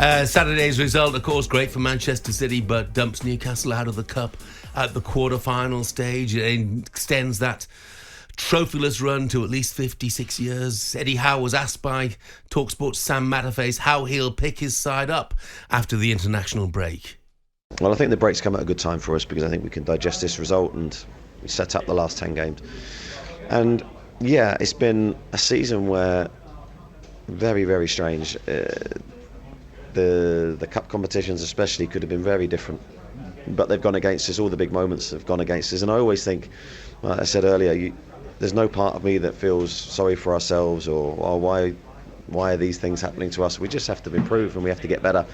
Saturday's result, of course, great for Manchester City, but dumps Newcastle out of the cup at the quarter-final stage. It extends that trophyless run to at least 56 years. Eddie Howe was asked by talkSPORT's Sam Matterface how he'll pick his side up after the international break. Well, I think the break's come at a good time for us because I think we can digest this result and we set up the last 10 games. And yeah, it's been a season where very, very strange. The cup competitions especially could have been very different, but they've gone against us. All the big moments have gone against us, and I always think, like I said earlier, there's no part of me that feels sorry for ourselves or why are these things happening to us. We just have to improve and we have to get better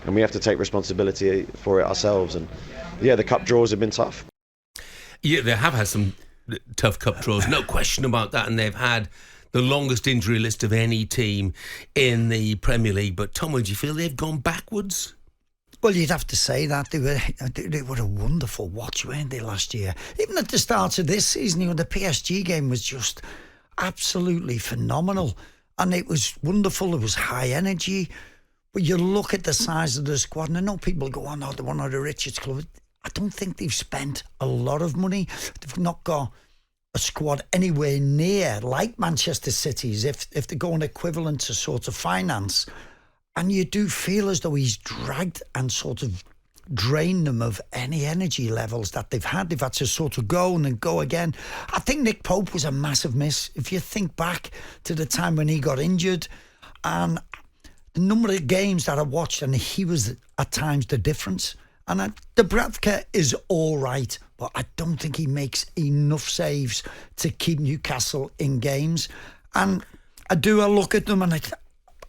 and we have to take responsibility for it ourselves. And yeah, the cup draws have been tough. Yeah, they have had some tough cup draws, no question about that, and they've had the longest injury list of any team in the Premier League. But Tom, would you feel they've gone backwards? Well, you'd have to say that. They were a wonderful watch, weren't they, last year? Even at the start of this season, the PSG game was just absolutely phenomenal. And it was wonderful. It was high energy. But you look at the size of the squad, and I know people go, oh, no, they're one of the richest clubs. I don't think they've spent a lot of money. They've not got a squad anywhere near like Manchester City's, if they're going equivalent to sort of finance. And you do feel as though he's dragged and sort of drained them of any energy levels that they've had. They've had to sort of go and then go again. I think Nick Pope was a massive miss. If you think back to the time when he got injured and the number of games that I watched, and he was at times the difference. And Dubravka is all right, but I don't think he makes enough saves to keep Newcastle in games. And I look at them and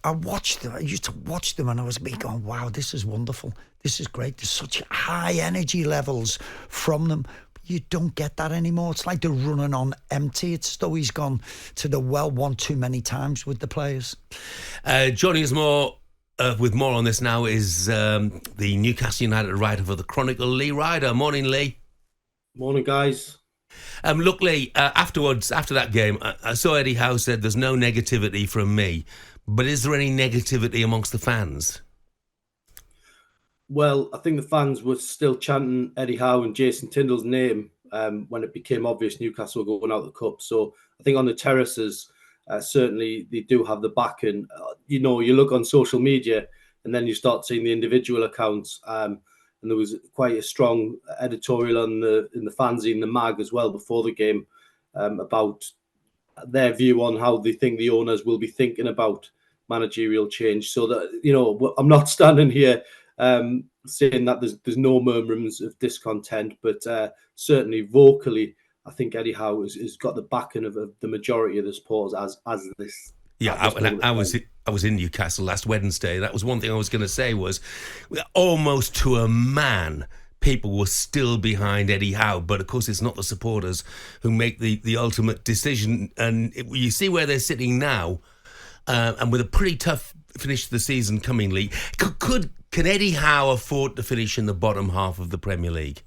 I watched them. I used to watch them and I was going, wow, this is wonderful. This is great. There's such high energy levels from them. But you don't get that anymore. It's like they're running on empty. It's as though he's gone to the well one too many times with the players. Joining us with more on this now is the Newcastle United writer for the Chronicle, Lee Ryder. Morning, Lee. Morning, guys. Look, Lee, after that game, I saw Eddie Howe said there's no negativity from me. But is there any negativity amongst the fans? Well, I think the fans were still chanting Eddie Howe and Jason Tindall's name when it became obvious Newcastle were going out of the cup. So I think on the terraces, certainly they do have the backing. You look on social media and then you start seeing the individual accounts. And there was quite a strong editorial in the fanzine, the mag as well, before the game about their view on how they think the owners will be thinking about managerial change. So that, I'm not standing here saying that there's no murmurings of discontent, but certainly vocally, I think Eddie Howe has got the backing of the majority of the supporters as this. Yeah, I was in Newcastle last Wednesday. That was one thing I was going to say was almost to a man, people were still behind Eddie Howe, but of course it's not the supporters who make the ultimate decision. And you see where they're sitting now, and with a pretty tough finish to the season coming, Lee, can Eddie Howe afford to finish in the bottom half of the Premier League?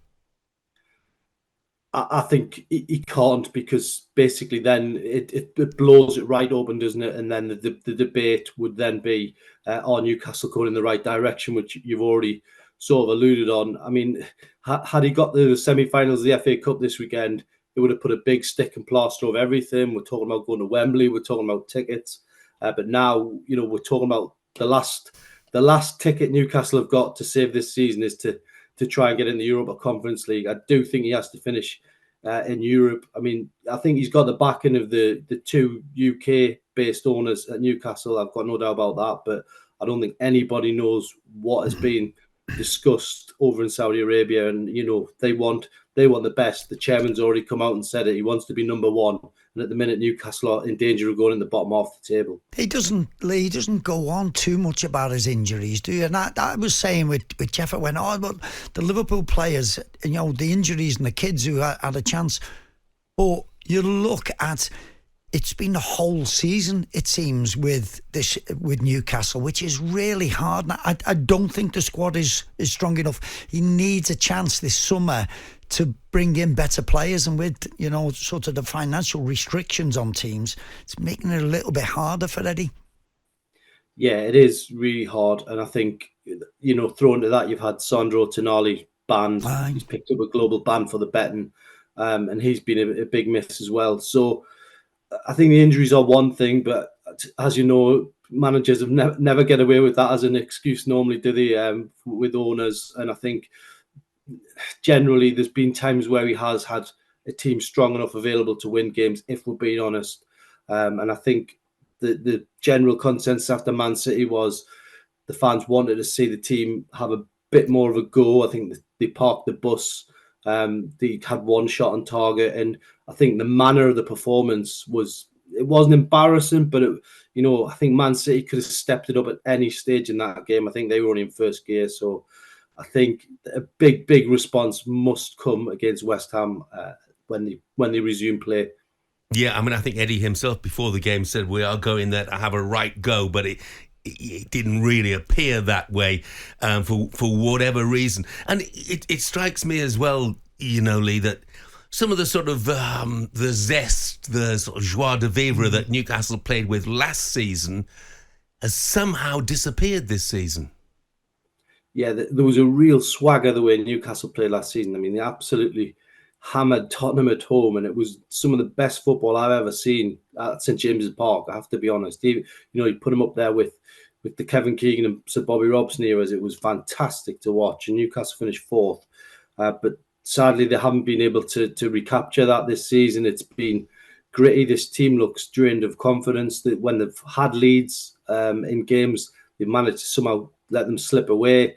I think he can't, because basically then it blows it right open, doesn't it? And then the debate would then be, are Newcastle going in the right direction, which you've already sort of alluded on. I mean, had he got the semi-finals of the FA Cup this weekend, it would have put a big stick and plaster over everything. We're talking about going to Wembley. We're talking about tickets. But now, we're talking about the last ticket Newcastle have got to save this season is to try and get in the Europa Conference League. I do think he has to finish in Europe. I mean, I think he's got the backing of the two UK-based owners at Newcastle. I've got no doubt about that. But I don't think anybody knows what has been discussed over in Saudi Arabia, and they want the best. The chairman's already come out and said it. He wants to be number one, and at the minute Newcastle are in danger of going in the bottom half of the table. He doesn't go on too much about his injuries, do you? And I was saying with Jeff, I went, but the Liverpool players, the injuries and the kids who had a chance. But you look at, it's been the whole season, it seems, with Newcastle, which is really hard. I don't think the squad is strong enough. He needs a chance this summer to bring in better players, and with sort of the financial restrictions on teams, it's making it a little bit harder for Eddie. Yeah, it is really hard. And I think, thrown to that, you've had Sandro Tonali banned. Aye. He's picked up a global ban for the betting, and he's been a big miss as well. So I think the injuries are one thing, but as you know, managers have never get away with that as an excuse normally, do they, with owners? And I think generally there's been times where he has had a team strong enough available to win games, if we're being honest. And I think the general consensus after Man City was the fans wanted to see the team have a bit more of a go. I think they parked the bus. They had one shot on target, and I think the manner of the performance wasn't embarrassing, but I think Man City could have stepped it up at any stage in that game. I think they were only in first gear, so I think a big response must come against West Ham when they resume play. Yeah, I mean, I think Eddie himself before the game said we are going there to have a right go, but it didn't really appear that way for whatever reason. And it strikes me as well, Lee, that some of the sort of the zest, the sort of joie de vivre that Newcastle played with last season has somehow disappeared this season. Yeah, there was a real swagger the way Newcastle played last season. I mean, they absolutely hammered Tottenham at home, and it was some of the best football I've ever seen at St James's Park, I have to be honest. You put him up there with the Kevin Keegan and Sir Bobby Robson eras. It was fantastic to watch, and Newcastle finished fourth. But sadly, they haven't been able to recapture that this season. It's been gritty. This team looks drained of confidence. That when they've had leads in games, they've managed to somehow let them slip away.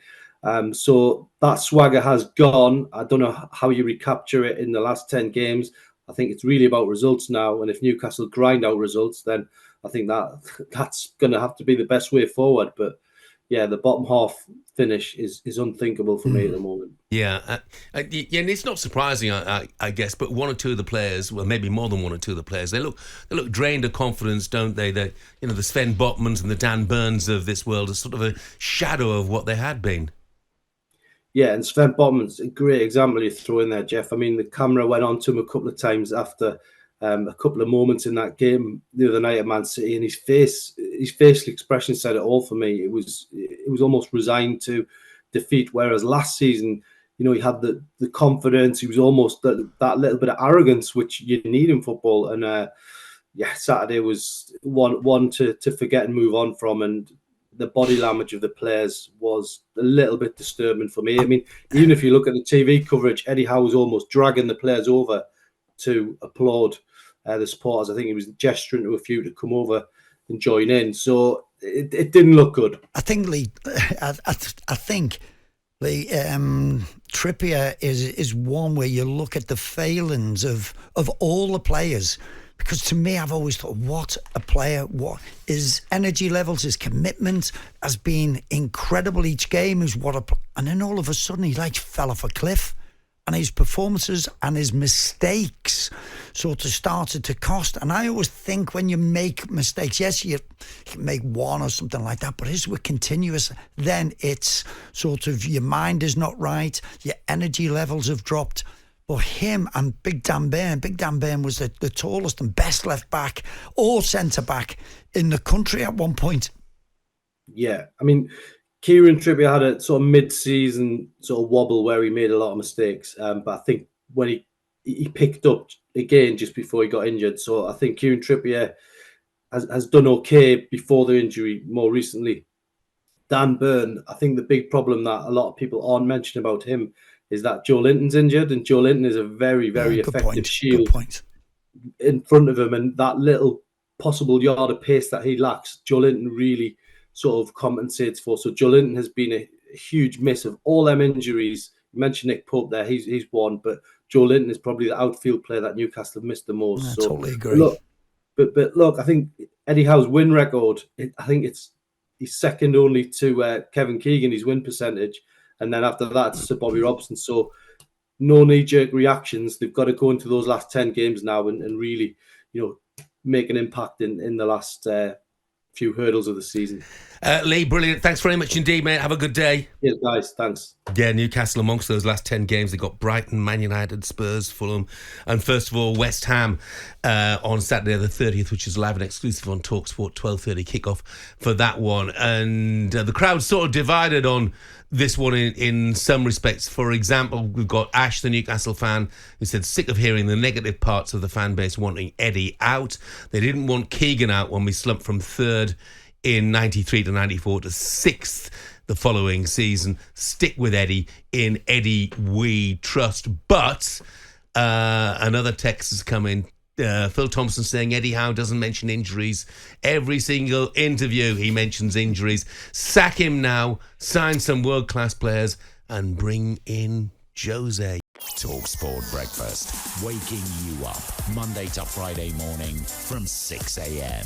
So that swagger has gone. I don't know how you recapture it in the last 10 games. I think it's really about results now. And if Newcastle grind out results, then I think that's going to have to be the best way forward. But yeah, the bottom half finish is unthinkable for me at the moment. Yeah, and it's not surprising, I guess. But one or two of the players, well, maybe more than one or two of the players, they look drained of confidence, don't they? They, the Sven Botmans and the Dan Burns of this world are sort of a shadow of what they had been. Yeah, and Sven Botman's a great example you throw in there, Jeff. I mean, the camera went on to him a couple of times after a couple of moments in that game the other night at Man City, and his facial expression said it all for me. It was almost resigned to defeat, whereas last season, he had the confidence. He was almost that little bit of arrogance which you need in football. And Saturday was one to forget and move on from, and the body language of the players was a little bit disturbing for me. I mean, even if you look at the TV coverage, Eddie Howe was almost dragging the players over to applaud the supporters. I think he was gesturing to a few to come over and join in. So it didn't look good. I think, Lee, I think the Trippier is one where you look at the failings of all the players. Because to me, I've always thought, what a player, what his energy levels, his commitment has been incredible each game. And then all of a sudden, he fell off a cliff. And his performances and his mistakes sort of started to cost. And I always think when you make mistakes, yes, you can make one or something like that, but as we're continuous, then it's sort of your mind is not right, your energy levels have dropped. But him and Big Dan Burn was the tallest and best left back or centre back in the country at one point. Yeah, I mean, Kieran Trippier had a sort of mid-season sort of wobble where he made a lot of mistakes, but I think when he picked up again just before he got injured. So I think Kieran Trippier has done okay before the injury more recently. Dan Burn, I think the big problem that a lot of people aren't mentioning about him is that Joe Linton's injured, and Joe Linton is a very, very effective shield in front of him, and that little possible yard of pace that he lacks, Joe Linton really sort of compensates for. So Joe Linton has been a huge miss of all them injuries. You mentioned Nick Pope there, he's one, but Joe Linton is probably the outfield player that Newcastle have missed the most. I totally agree. Look, I think Eddie Howe's win record, I think he's second only to Kevin Keegan, his win percentage. And then after that, it's Sir Bobby Robson. So no knee-jerk reactions. They've got to go into those last 10 games now and really, make an impact in the last few hurdles of the season. Lee, brilliant. Thanks very much indeed, mate. Have a good day. Yes, guys. Thanks. Yeah, Newcastle amongst those last 10 games. They got Brighton, Man United, Spurs, Fulham, and first of all, West Ham on Saturday the 30th, which is live and exclusive on talkSPORT, 12:30 kickoff for that one. And the crowd's sort of divided on this one in some respects. For example, we've got Ash, the Newcastle fan, who said sick of hearing the negative parts of the fan base wanting Eddie out. They didn't want Keegan out when we slumped from third in 93 to 94 to sixth the following season. Stick with Eddie. In Eddie we trust. But another text has come in. Phil Thompson saying Eddie Howe doesn't mention injuries. Every single interview he mentions injuries. Sack him now, sign some world-class players and bring in Jose. talkSPORT Breakfast, waking you up Monday to Friday morning from 6 a.m.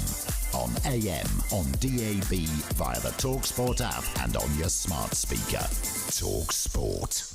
on AM, on DAB, via the talkSPORT app and on your smart speaker. talkSPORT.